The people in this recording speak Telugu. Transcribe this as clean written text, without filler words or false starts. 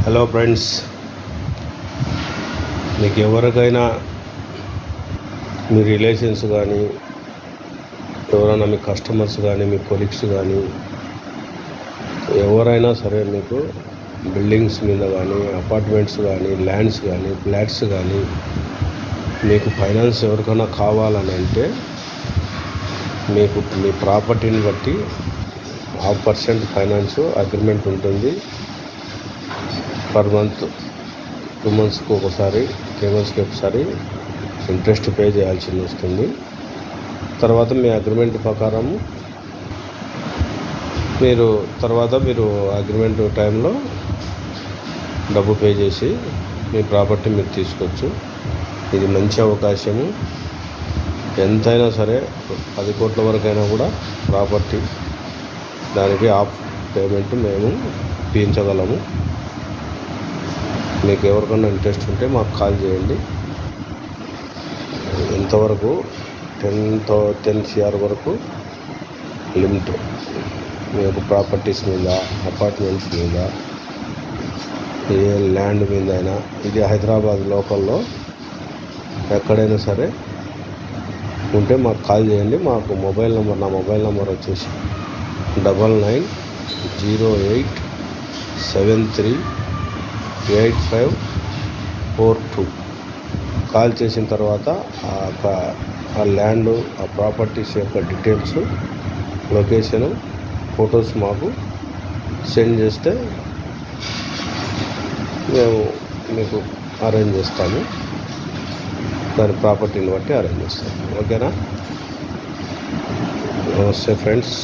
హలో ఫ్రెండ్స్, మీకు ఎవరికైనా మీ రిలేషన్స్ కానీ ఎవరైనా మీ కస్టమర్స్ కానీ మీ కొలీగ్స్ కానీ ఎవరైనా సరే మీకు బిల్డింగ్స్ మీద కానీ అపార్ట్మెంట్స్ కానీ ల్యాండ్స్ కానీ ఫ్లాట్స్ కానీ మీకు ఫైనాన్స్ ఎవరికైనా కావాలని అంటే మీకు మీ ప్రాపర్టీని బట్టి 0.5% ఫైనాన్స్ అగ్రిమెంట్ ఉంటుంది. పర్ మంత్ 2 మంత్స్కి ఒకసారి 3 మంత్స్కి ఒకసారి ఇంట్రెస్ట్ పే చేయాల్సి వస్తుంది. తర్వాత మీ అగ్రిమెంట్ ప్రకారం మీరు అగ్రిమెంట్ టైంలో డబ్బు పే చేసి మీ ప్రాపర్టీ మీరు తీసుకోవచ్చు. ఇది మంచి అవకాశము. ఎంతైనా సరే 10 కోట్ల వరకైనా కూడా ప్రాపర్టీ దానికి హాఫ్ పేమెంట్ మేము తీయించగలము. మీకు ఎవరికైనా ఇంట్రెస్ట్ ఉంటే మాకు కాల్ చేయండి. ఎంతవరకు 10 CR వరకు లిమిట్. మీకు ప్రాపర్టీస్ మీద, అపార్ట్మెంట్స్ మీద, ఏ ల్యాండ్ మీద అయినా, ఇది హైదరాబాద్ లోకల్లో ఎక్కడైనా సరే ఉంటే మాకు కాల్ చేయండి. మాకు నా మొబైల్ నెంబర్ వచ్చేసి 9908738542. కాల్ చేసిన తర్వాత ఆ ల్యాండ్, ఆ ప్రాపర్టీస్ యొక్క డీటెయిల్స్, లొకేషను, ఫొటోస్ మాకు సెండ్ చేస్తే మేము మీకు అరేంజ్ చేస్తాము. దాని ప్రాపర్టీని బట్టి అరేంజ్ చేస్తాము. ఓకేనా? నమస్తే ఫ్రెండ్స్.